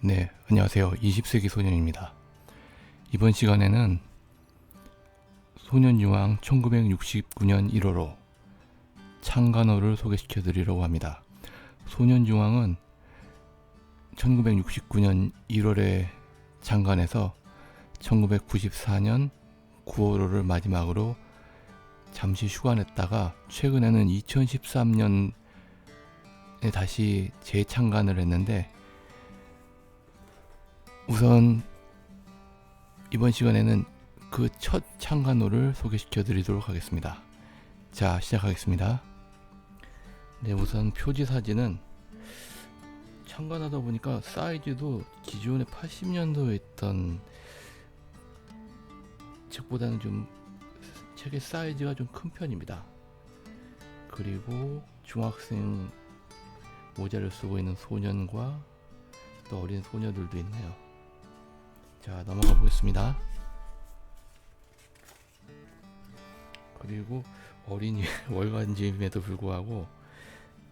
네, 안녕하세요. 20세기 소년입니다. 이번 시간에는 소년유황 1969년 1호로 창간호를 소개시켜 드리려고 합니다. 소년유황은 1969년 1월에 창간해서 1994년 9월호를 마지막으로 잠시 휴관했다가 최근에는 2013년에 다시 재창간을 했는데, 우선 이번 시간에는 그 첫 창간호를 소개시켜 드리도록 하겠습니다. 자, 시작하겠습니다. 네, 우선 표지 사진은 창간하다 보니까 사이즈도 기존에 80년도에 있던 책보다는 좀 책의 사이즈가 좀 큰 편입니다. 그리고 중학생 모자를 쓰고 있는 소년과 또 어린 소녀들도 있네요. 자, 넘어가 보겠습니다. 그리고 어린이 월간지임에도 불구하고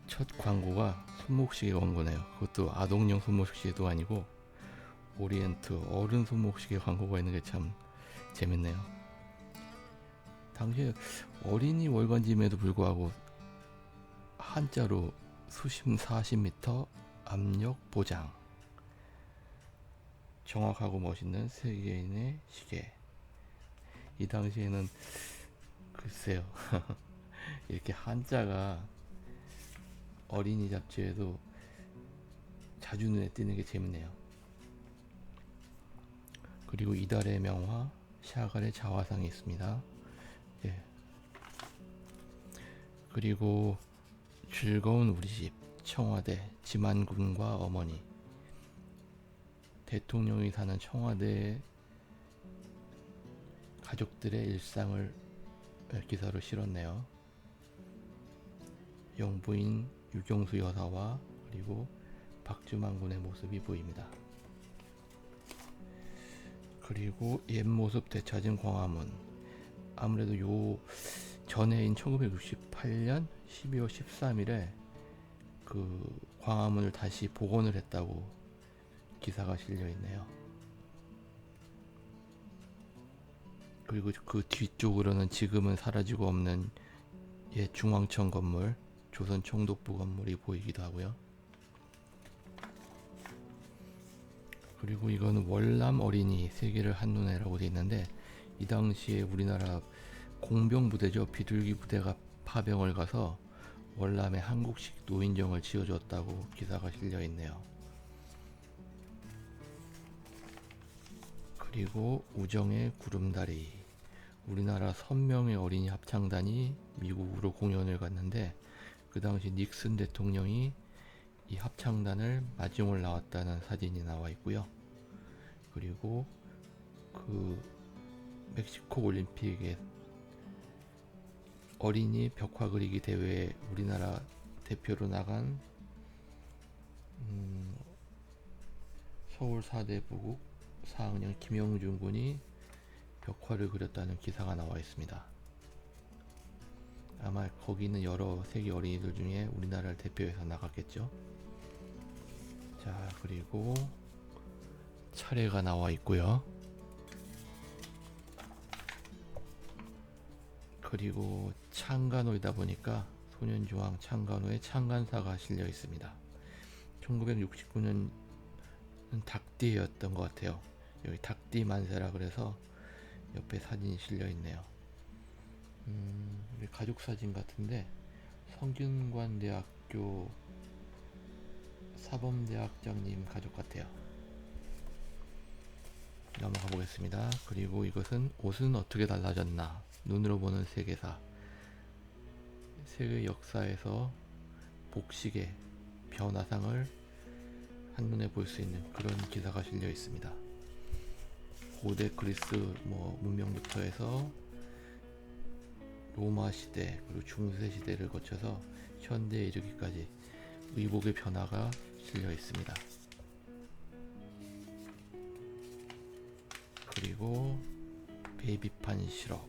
첫 광고가 손목시계 광고네요. 그것도 아동용 손목시계도 아니고 오리엔트 어른 손목시계 광고가 있는 게 참 재밌네요. 당시에 어린이 월간지임에도 불구하고 한자로 수심 40m 압력 보장, 정확하고 멋있는 세계인의 시계. 이 당시에는 글쎄요 이렇게 한자가 어린이 잡지에도 자주 눈에 띄는 게 재밌네요. 그리고 이달의 명화, 샤갈의 자화상이 있습니다. 예. 그리고 즐거운 우리 집, 청와대, 지만군과 어머니, 대통령이 사는 청와대 가족들의 일상을 기사로 실었네요. 영부인 유경수 여사와 그리고 박주만 군의 모습이 보입니다. 그리고 옛 모습 되찾은 광화문. 아무래도 요 전해인 1968년 12월 13일에 그 광화문을 다시 복원을 했다고 기사가 실려 있네요. 그리고 그 뒤쪽으로는 지금은 사라지고 없는 옛 중앙청 건물, 조선 총독부 건물이 보이기도 하고요. 그리고 이거는 월남 어린이 세계를 한눈에라고 되어 있는데, 이 당시에 우리나라 공병 부대죠. 비둘기 부대가 파병을 가서 월남에 한국식 노인정을 지어줬다고 기사가 실려 있네요. 그리고 우정의 구름다리. 우리나라 선명의 어린이 합창단이 미국으로 공연을 갔는데, 그 당시 닉슨 대통령이 이 합창단을 마중을 나왔다는 사진이 나와 있고요. 그리고 그 멕시코 올림픽에 어린이 벽화 그리기 대회에 우리나라 대표로 나간 서울 사대부국 4학년 김영준 군이 벽화를 그렸다는 기사가 나와 있습니다. 아마 거기 있는 여러 세계 어린이들 중에 우리나라를 대표해서 나갔겠죠. 자, 그리고 차례가 나와 있고요. 그리고 창간호이다 보니까 소년유황 창간호에 창간사가 실려 있습니다. 1969년은 닭띠였던 것 같아요. 여기 닭띠 만세라 그래서 옆에 사진이 실려 있네요. 가족 사진 같은데 성균관대학교 사범대학장님 가족 같아요. 넘어가 보겠습니다. 그리고 이것은 옷은 어떻게 달라졌나, 눈으로 보는 세계사. 세계 역사에서 복식의 변화상을 한눈에 볼 수 있는 그런 기사가 실려 있습니다. 고대 그리스 문명부터 해서 로마 시대 그리고 중세 시대를 거쳐서 현대에 이르기까지 의복의 변화가 실려 있습니다. 그리고 베이비판 시럽,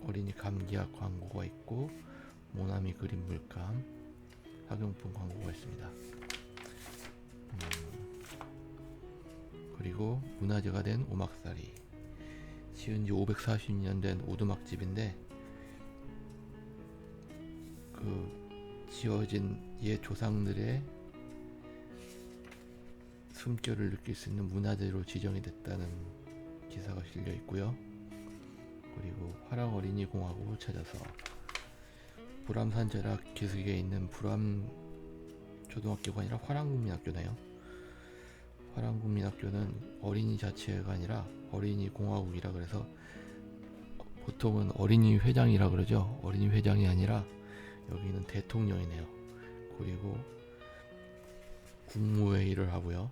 어린이 감기약 광고가 있고 모나미 그린 물감, 학용품 광고가 있습니다. 그리고 문화재가 된 오막살이, 지은 지 540년 된 오두막집인데 그 지어진 옛 조상들의 숨결을 느낄 수 있는 문화재로 지정이 됐다는 기사가 실려 있고요. 그리고 화랑 어린이 공화국을 찾아서 불암 산자락 기슭에 있는 불암 초등학교가 아니라 화랑국민학교네요. 화랑국민학교는 어린이 자체가 아니라 어린이 공화국이라 그래서 보통은 어린이 회장이라 그러죠. 어린이 회장이 아니라 여기는 대통령이네요. 그리고 국무회의를 하고요.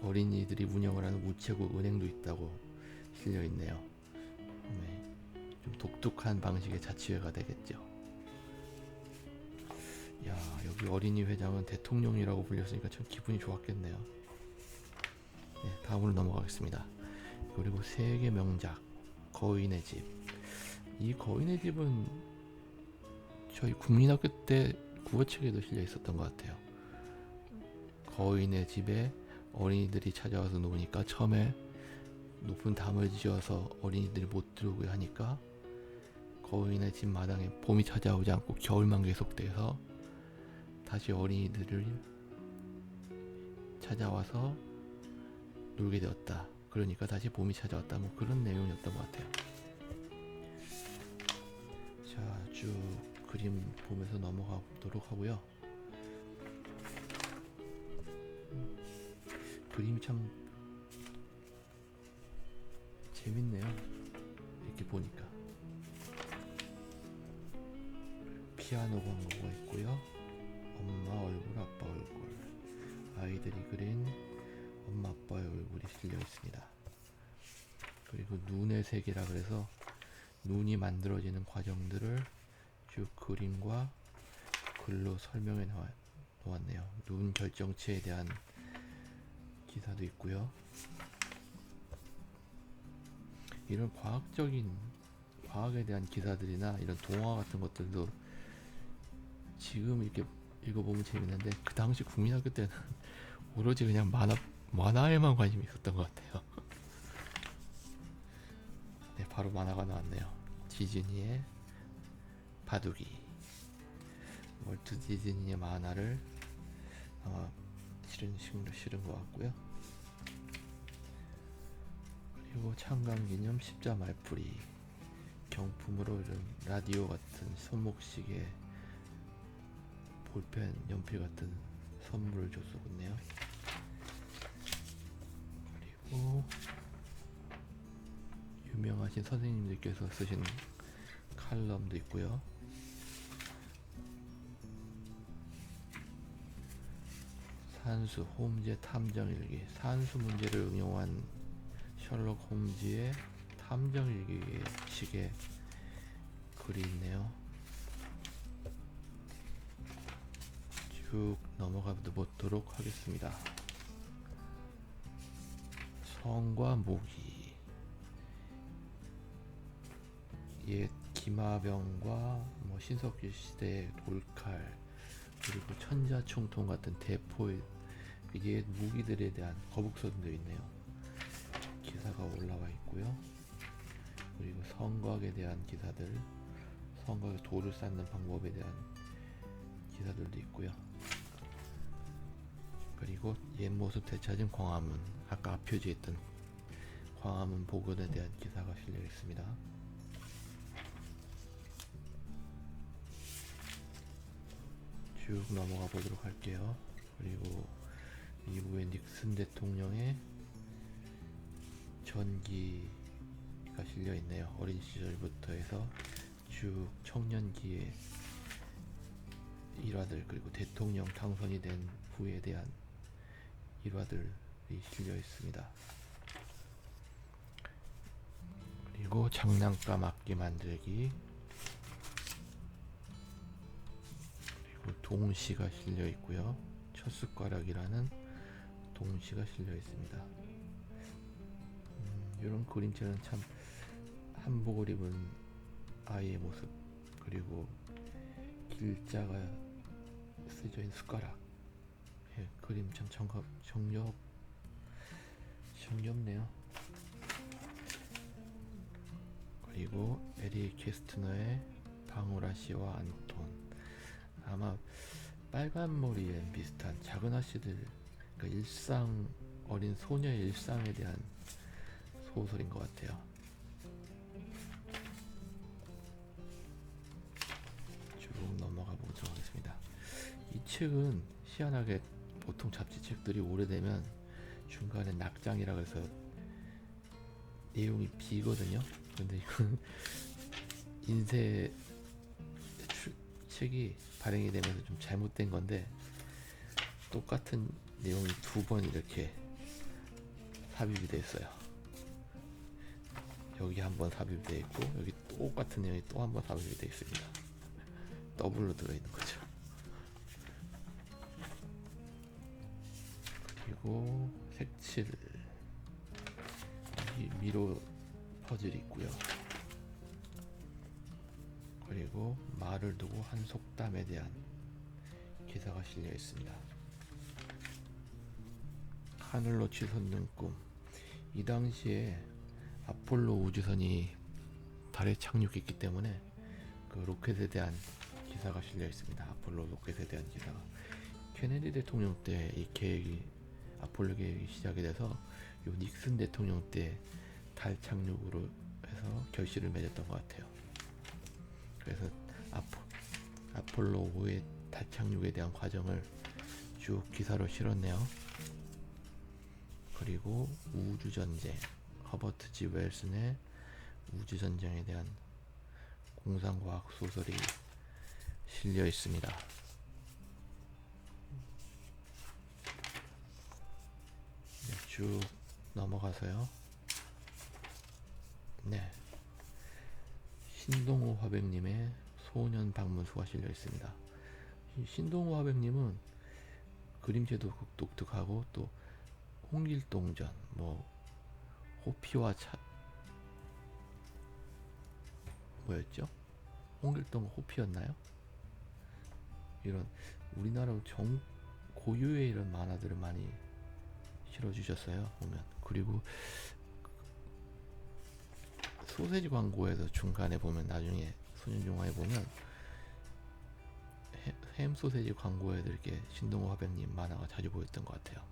어린이들이 운영을 하는 우체국 은행도 있다고 실려 있네요. 네, 좀 독특한 방식의 자치회가 되겠죠. 야, 여기 어린이 회장은 대통령이라고 불렸으니까 참 기분이 좋았겠네요. 네, 다음으로 넘어가겠습니다. 그리고 세계 명작 거인의 집. 이 거인의 집은 저희 국민학교 때 국어책에도 실려 있었던 것 같아요. 거인의 집에 어린이들이 찾아와서 노니까 처음에 높은 담을 지어서 어린이들이 못 들어오게 하니까 거인의 집 마당에 봄이 찾아오지 않고 겨울만 계속돼서 다시 어린이들을 찾아와서 놀게 되었다. 그러니까 다시 봄이 찾아왔다. 뭐 그런 내용이었던 것 같아요. 자, 쭉 그림 보면서 넘어가 보도록 하고요. 그림이 참 재밌네요. 이렇게 보니까 피아노 광고가 있고요. 엄마 얼굴, 아빠 얼굴, 아이들이 그린 엄마 아빠의 얼굴이 실려 있습니다. 그리고 눈의 세계라 그래서 눈이 만들어지는 과정들을 쭉 그림과 글로 설명해 놓았네요. 눈 결정체에 대한 기사도 있고요. 이런 과학에 대한 기사들이나 이런 동화 같은 것들도 지금 이렇게 읽어보면 재밌는데 그 당시 국민학교 때는 오로지 그냥 만화에만 관심이 있었던 것 같아요. 네, 바로 만화가 나왔네요. 디즈니의 바둑이. 월트 디즈니의 만화를 실은 것 같고요. 그리고 창간기념 십자 말풀이, 경품으로 이런 라디오 같은 손목시계, 볼펜, 연필 같은 선물을 줬었네요. 그리고 유명하신 선생님들께서 쓰신 칼럼도 있고요. 산수 홈즈의 탐정일기, 산수 문제를 응용한 셜록 홈즈의 탐정일기 식의 글이 있네요. 쭉 넘어가 보도록 하겠습니다. 성과 모기, 옛 기마병과 뭐 신석기 시대의 돌칼, 그리고 천자총통 같은 대포의 옛 무기들에 대한 거북선도 있네요. 기사가 올라와 있고요. 그리고 성곽에 대한 기사들, 성곽에 돌을 쌓는 방법에 대한 기사들도 있고요. 그리고 옛 모습 되찾은 광화문, 아까 앞표지에 있던 광화문 복원에 대한 기사가 실려 있습니다. 쭉 넘어가 보도록 할게요. 그리고 이후에 닉슨 대통령의 전기가 실려 있네요. 어린 시절부터 해서 쭉 청년기의 일화들, 그리고 대통령 당선이 된 후에 대한 일화들이 실려 있습니다. 그리고 장난감 악기 만들기, 그리고 동시가 실려 있고요. 첫 숟가락이라는 동시가 실려 있습니다. 이런 그림체는 참 한복을 입은 아이의 모습, 그리고 길자가 쓰여진 숟가락, 예, 그림 참 정겹네요. 그리고 에릭 캐스트너의 방울아 씨와 안톤. 아마 빨간 머리에 비슷한 작은 아씨들, 그러니까 일상, 어린 소녀의 일상에 대한 소설인 것 같아요. 쭉 넘어가 보도록 하겠습니다. 이 책은 희한하게 보통 잡지책들이 오래되면 중간에 낙장이라고 해서 내용이 비거든요. 근데 이건 인쇄 책이 발행이 되면서 좀 잘못된 건데, 똑같은 내용이 두 번 이렇게 삽입이 됐어요. 여기 한 번 삽입이 되어 있고, 여기 똑같은 내용이 또 한 번 삽입이 되어 있습니다. 더블로 들어있는 거죠. 그리고 색칠, 미로 퍼즐이 있고요. 그리고 말을 두고 한 속담에 대한 기사가 실려 있습니다. 하늘로 치솟는 꿈. 이 당시에 아폴로 우주선이 달에 착륙했기 때문에 그 로켓에 대한 기사가 실려 있습니다. 아폴로 로켓에 대한 기사가. 케네디 대통령 때 이 계획이, 아폴로 계획이 시작이 돼서 요 닉슨 대통령 때 달 착륙으로 해서 결실을 맺었던 것 같아요. 그래서 아폴로 5의 달 착륙에 대한 과정을 쭉 기사로 실었네요. 그리고 우주전쟁, 허버트 G 웰슨의 우주전쟁에 대한 공상과학 소설이 실려 있습니다. 네, 쭉 넘어가서요. 네, 신동호 화백님의 소년 방문수가 실려 있습니다. 신동호 화백님은 그림체도 독특하고, 또 홍길동전, 뭐 호피와 차, 뭐였죠? 홍길동 호피였나요? 이런 우리나라 고유의 이런 만화들을 많이 실어주셨어요, 보면. 그리고 소세지 광고에서 중간에 보면, 나중에 소년용화에 보면 햄 소세지 광고에도 이렇게 신동호 화백님 만화가 자주 보였던 것 같아요.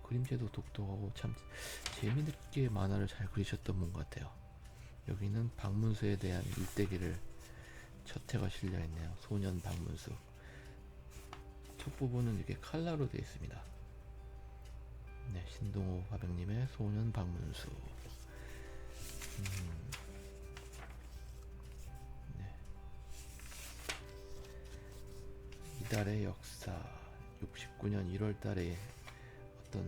그림체도 독특하고 참 재미있게 만화를 잘 그리셨던 분 같아요. 여기는 박문수에 대한 일대기를 첫 회가 실려 있네요. 소년 박문수. 첫 부분은 이렇게 칼라로 되어 있습니다. 네, 신동호 화백님의 소년 박문수. 네. 이달의 역사. 69년 1월 달에 어떤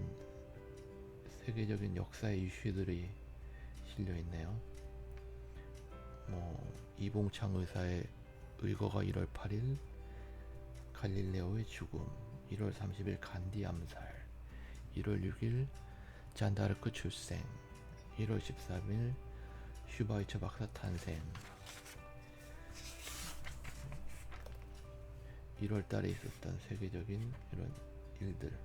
세계적인 역사의 이슈들이 실려 있네요. 이봉창 의사의 의거가 1월 8일, 갈릴레오의 죽음, 1월 30일 간디 암살, 1월 6일 잔다르크 출생, 1월 13일 슈바이처 박사 탄생, 1월 달에 있었던 세계적인 이런 일들,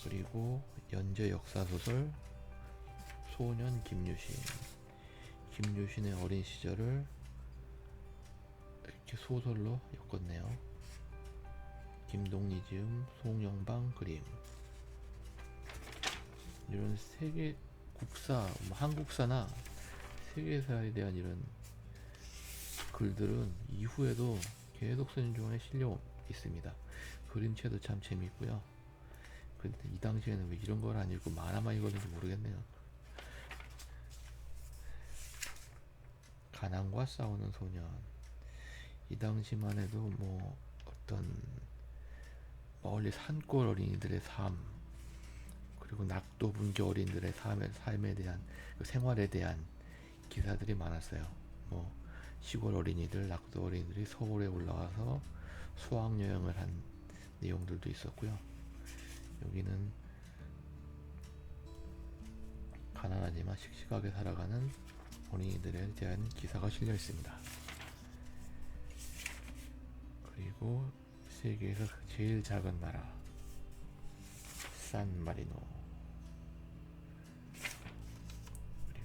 그리고 연재 역사소설 소년 김유신. 김유신의 어린 시절을 이렇게 소설로 엮었네요. 김동리 지음, 송영방 그림. 이런 세계 국사, 한국사나 세계사에 대한 이런 글들은 이후에도 계속 소년용화에 실려 있습니다. 그림체도 참 재밌고요. 근데 이 당시에는 왜 이런 걸 안 읽고 만화만 읽었는지 모르겠네요. 가난과 싸우는 소년. 이 당시만 해도 어떤 멀리 산골 어린이들의 삶, 그리고 낙도 분교 어린이들의 삶에 대한, 그 생활에 대한 기사들이 많았어요. 시골 어린이들, 낙도 어린이들이 서울에 올라와서 수학여행을 한 내용들도 있었고요. 여기는 가난하지만 씩씩하게 살아가는 어린이들에 대한 기사가 실려 있습니다. 그리고 세계에서 제일 작은 나라 산마리노.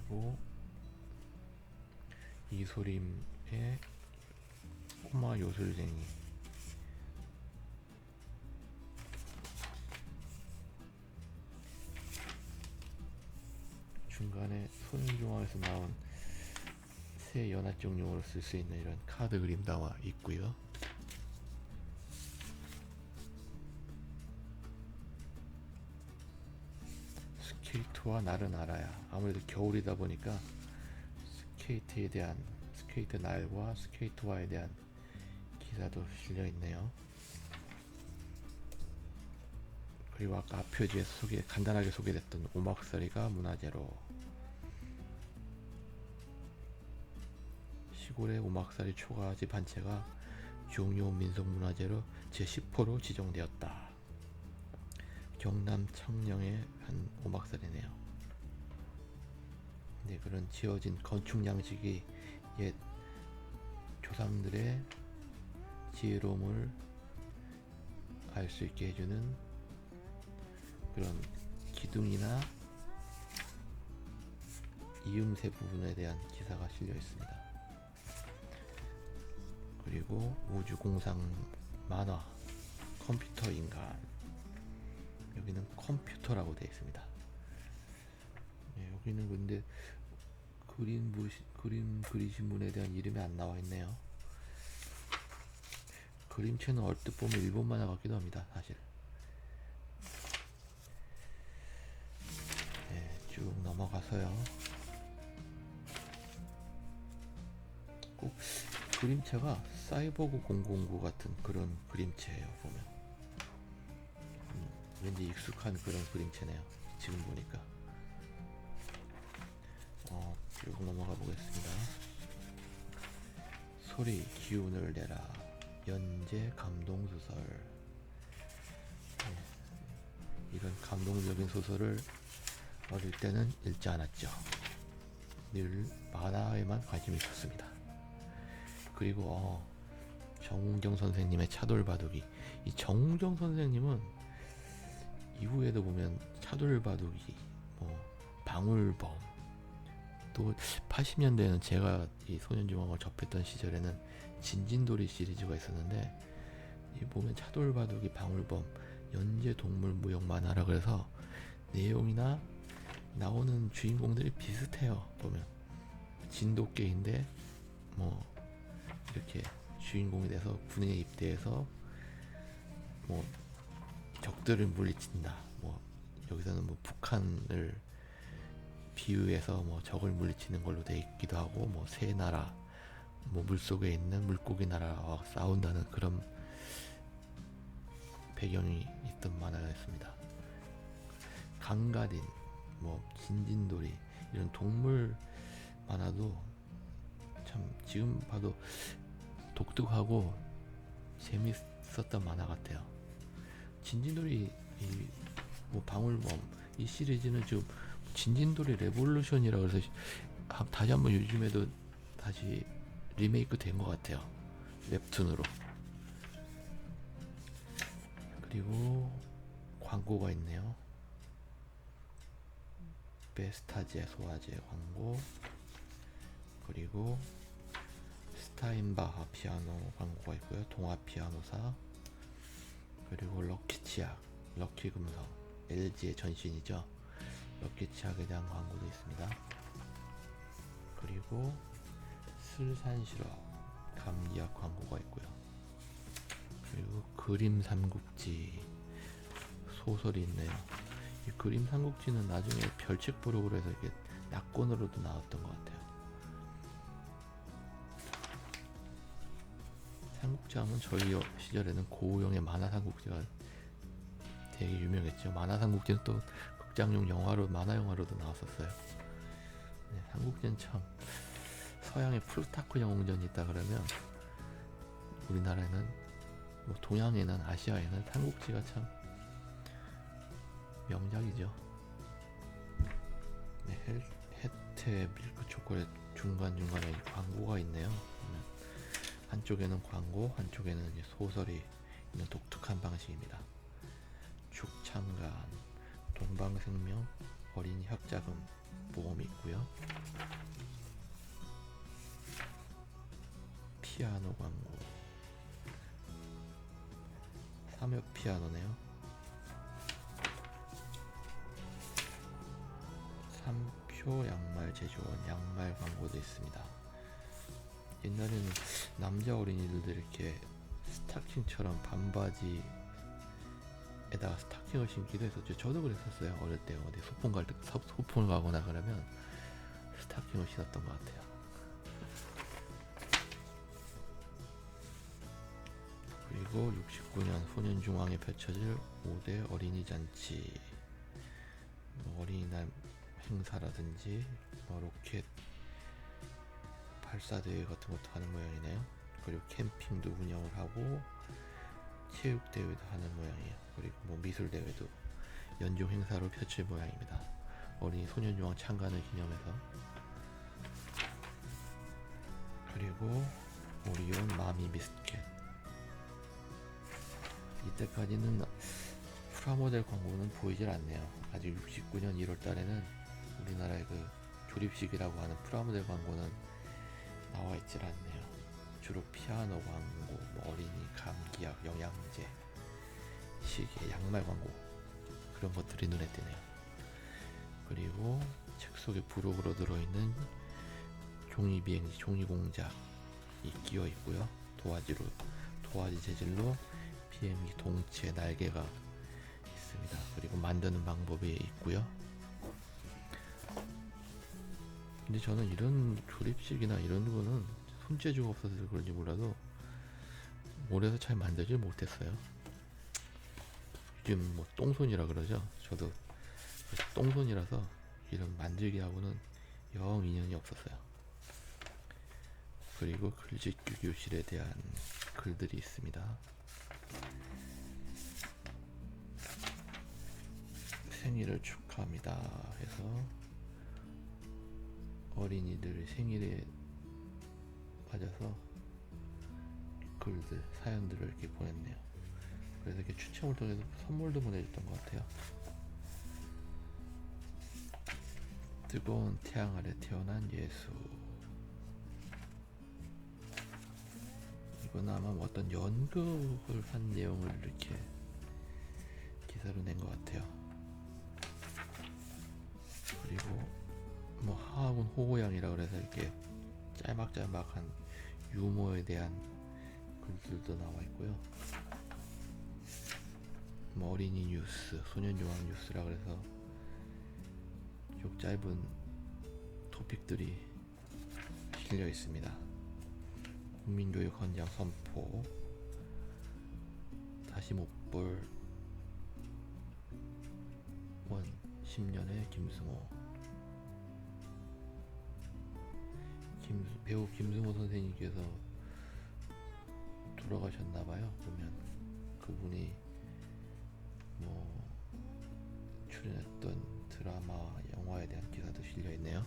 그리고 이소림의 꼬마 요술쟁이, 중간에 손중앙에서 나온 새 연합정용으로 쓸 수 있는 이런 카드 그림 나와 있고요. 스케이트와 나를 알아야. 아무래도 겨울이다 보니까 스케이트 날과 스케이트와에 대한 기사도 실려 있네요. 그리고 아까 앞표지에 간단하게 소개됐던 오막살이가 문화재로, 시골의 오막살이 초가집 한 채가 중요 민속문화재로 제10호로 지정되었다. 경남 창녕의 한 오막살이네요. 네, 그런 지어진 건축 양식이 옛 조상들의 지혜로움을 알 수 있게 해주는 그런 기둥이나 이음새 부분에 대한 기사가 실려 있습니다. 그리고 우주공상 만화 컴퓨터 인간, 여기는 컴퓨터라고 되어 있습니다. 네, 여기는 근데 그림 그리신 분에 대한 이름이 안 나와 있네요. 그림체는 얼뜻 보면 일본 만화 같기도 합니다, 사실. 네, 쭉 넘어가서요. 꼭 그림체가 사이버그 009 같은 그런 그림체예요, 보면. 왠지 익숙한 그런 그림체네요, 지금 보니까. 쭉 넘어가 보겠습니다. 소리 기운을 내라, 연재 감동소설. 네, 이런 감동적인 소설을 어릴 때는 읽지 않았죠. 늘 만화에만 관심이 있었습니다. 그리고 정웅정 선생님의 차돌바둑이, 이 정웅정 선생님은 이후에도 보면 차돌바둑이, 방울범, 또 80년대에는 제가 이 소년중앙을 접했던 시절에는 진진돌이 시리즈가 있었는데, 이 보면 차돌바둑이, 방울범, 연재동물무용 만화라 그래서 내용이나 나오는 주인공들이 비슷해요. 보면 진돗개인데 이렇게 주인공이 돼서 군에 입대해서 적들을 물리친다. 여기서는 북한을 비유해서 적을 물리치는 걸로 돼 있기도 하고, 새 나라, 물속에 있는 물고기 나라와 싸운다는 그런 배경이 있던 만화였습니다. 강가딘, 진진돌이, 이런 동물 만화도 참 지금 봐도 독특하고 재밌었던 만화 같아요. 진진돌이, 방울범, 이 시리즈는 지금 진진돌이 레볼루션이라고 해서 다시 한번 요즘에도 다시 리메이크 된 것 같아요, 웹툰으로. 그리고 광고가 있네요. 베스타제 소화제 광고, 그리고 스타인바하 피아노 광고가 있고요. 동화 피아노사, 그리고 럭키치약, 럭키금성, LG의 전신이죠. 럭키치약에 대한 광고도 있습니다. 그리고 슬산시럽, 감기약 광고가 있고요. 그리고 그림 삼국지 소설이 있네요. 이 그림 삼국지는 나중에 별책 부록으로 해서 이게 낙권으로도 나왔던 것 같아요. 삼국지 하면 저희 시절에는 고우영의 만화 삼국지가 되게 유명했죠. 만화 삼국지는 또 극장용 영화로, 만화 영화로도 나왔었어요. 네, 삼국지는 참, 서양에 플루타크 영웅전이 있다 그러면 우리나라에는, 동양에는, 아시아에는 삼국지가 참 명작이죠. 네, 혜태 밀크 초콜릿 중간중간에 광고가 있네요. 한쪽에는 광고, 한쪽에는 이제 소설이 있는 독특한 방식입니다. 죽창간, 동방생명, 어린이 학자금, 보험이 있고요. 피아노 광고. 삼엽 피아노네요. 삼표 양말 제조원 양말 광고도 있습니다. 옛날에는 남자 어린이들도 이렇게 스타킹처럼 반바지에다가 스타킹을 신기도 했었죠. 저도 그랬었어요. 어릴 때 어디 소풍 갈 때, 소풍을 가거나 그러면 스타킹을 신었던 것 같아요. 그리고 69년 소년중앙에 펼쳐질 5대 어린이 잔치, 뭐 어린이날 행사라든지 뭐 로켓 발사대회 같은 것도 하는 모양이네요. 그리고 캠핑도 운영을 하고 체육대회도 하는 모양이에요. 그리고 뭐 미술대회도 연중 행사로 펼칠 모양입니다. 어린이 소년중앙 창간을 기념해서. 그리고 오리온 마미 비스켓. 이때까지는 프라모델 광고는 보이질 않네요. 아직 69년 1월 달에는 우리나라의 그 조립식이라고 하는 프라모델 광고는 나와 있질 않네요. 주로 피아노 광고, 뭐 어린이 감기약, 영양제, 시계, 양말 광고, 그런 것들이 눈에 띄네요. 그리고 책 속에 부록으로 들어있는 종이비행기, 종이공작이 끼어 있고요. 도화지 재질로 비행기 동체 날개가 있습니다. 그리고 만드는 방법이 있고요. 근데 저는 이런 조립식이나 이런 거는 손재주가 없어서 그런지 몰라도 오래서 잘 만들지 못했어요. 요즘 뭐 똥손이라 그러죠. 저도 똥손이라서 이런 만들기하고는 영 인연이 없었어요. 그리고 글짓기 교실에 대한 글들이 있습니다. 생일을 축하합니다 해서 어린이들 생일에 맞아서 글들, 사연들을 이렇게 보냈네요. 그래서 이렇게 추첨을 통해서 선물도 보내줬던 것 같아요. 뜨거운 태양 아래 태어난 예수. 이건 아마 어떤 연극을 한 내용을 이렇게 기사로 낸 것 같아요. 그리고 뭐 하하군 호고양이라 그래서 이렇게 짤막짤막한 유머에 대한 글들도 나와 있고요. 뭐 어린이 뉴스, 소년중앙 뉴스라 그래서 쭉 짧은 토픽들이 실려 있습니다. 국민교육 헌장 선포, 다시 못 볼 원 10년의 김승호. 배우 김승호 선생님께서 돌아가셨나봐요. 보면 그분이 뭐 출연했던 드라마, 영화에 대한 기사도 실려있네요.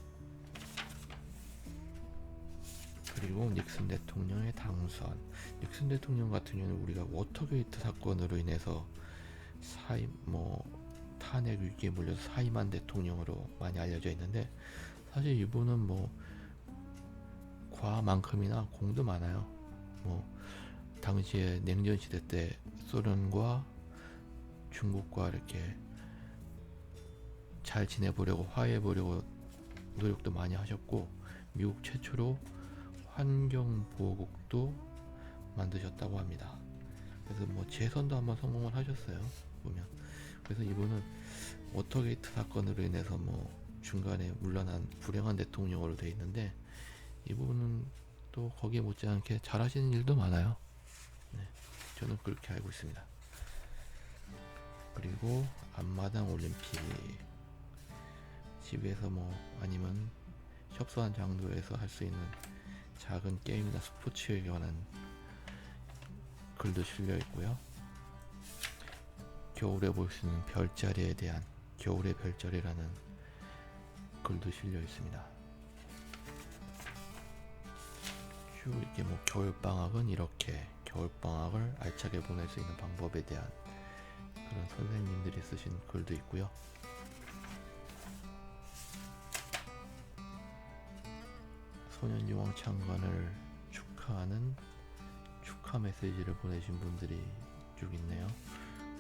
그리고 닉슨 대통령의 당선. 닉슨 대통령 같은 경우는 우리가 워터게이트 사건으로 인해서 탄핵 위기에 몰려서 사임한 대통령으로 많이 알려져 있는데, 사실 이분은 뭐 과만큼이나 공도 많아요. 뭐 당시에 냉전 시대 때 소련과 중국과 이렇게 잘 지내보려고, 화해해보려고 노력도 많이 하셨고, 미국 최초로 환경보호국도 만드셨다고 합니다. 그래서 뭐 재선도 한번 성공을 하셨어요, 보면. 그래서 이분은 워터게이트 사건으로 인해서 뭐 중간에 물러난 불행한 대통령으로 돼 있는데, 이분은 또 거기에 못지않게 잘하시는 일도 많아요. 네, 저는 그렇게 알고 있습니다. 그리고 앞마당 올림픽, 집에서 뭐 아니면 협소한 장소에서 할 수 있는 작은 게임이나 스포츠에 관한 글도 실려 있고요. 겨울에 볼 수 있는 별자리에 대한, 겨울의 별자리라는 글도 실려 있습니다. 쭉 이렇게 뭐 겨울방학은 이렇게, 겨울방학을 알차게 보낼 수 있는 방법에 대한 그런 선생님들이 쓰신 글도 있고요. 소년유황 창간을 축하하는 축하 메시지를 보내신 분들이 쭉 있네요.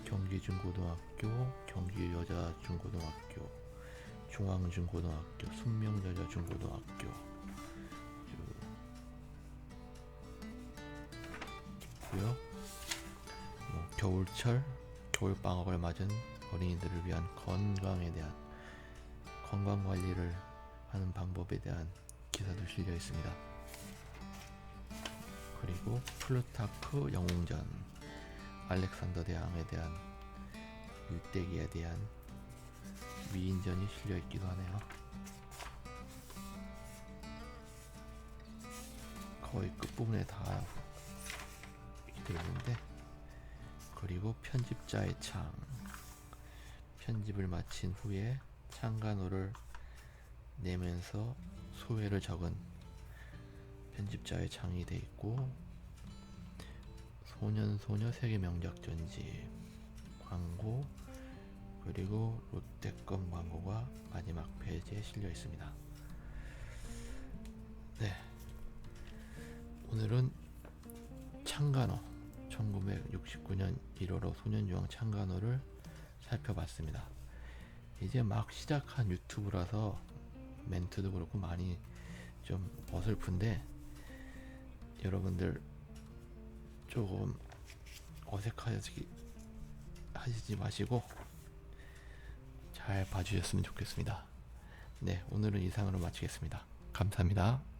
경기중고등학교, 경기여자중고등학교, 중앙중고등학교, 숙명여자중고등학교 쭉 있고요. 겨울철, 겨울방학을 맞은 어린이들을 위한 건강에 대한 건강관리를 하는 방법에 대한 기사도 실려 있습니다. 그리고 플루타크 영웅전, 알렉산더 대왕에 대한 일대기에 대한 위인전이 실려 있기도 하네요. 거의 끝부분에 다 되어 있는데, 그리고 편집자의 창, 편집을 마친 후에 창간호를 내면서 소회를 적은 편집자의 창이 되어 있고, 소년소녀 세계 명작 전집 광고, 그리고 롯데껌 광고가 마지막 페이지에 실려 있습니다. 네, 오늘은 창간호 1969년 1월호 소년유황 창간호를 살펴봤습니다. 이제 막 시작한 유튜브라서 멘트도 그렇고 많이 좀 어설픈데, 여러분들 조금 어색하시지 마시고 잘 봐주셨으면 좋겠습니다. 네, 오늘은 이상으로 마치겠습니다. 감사합니다.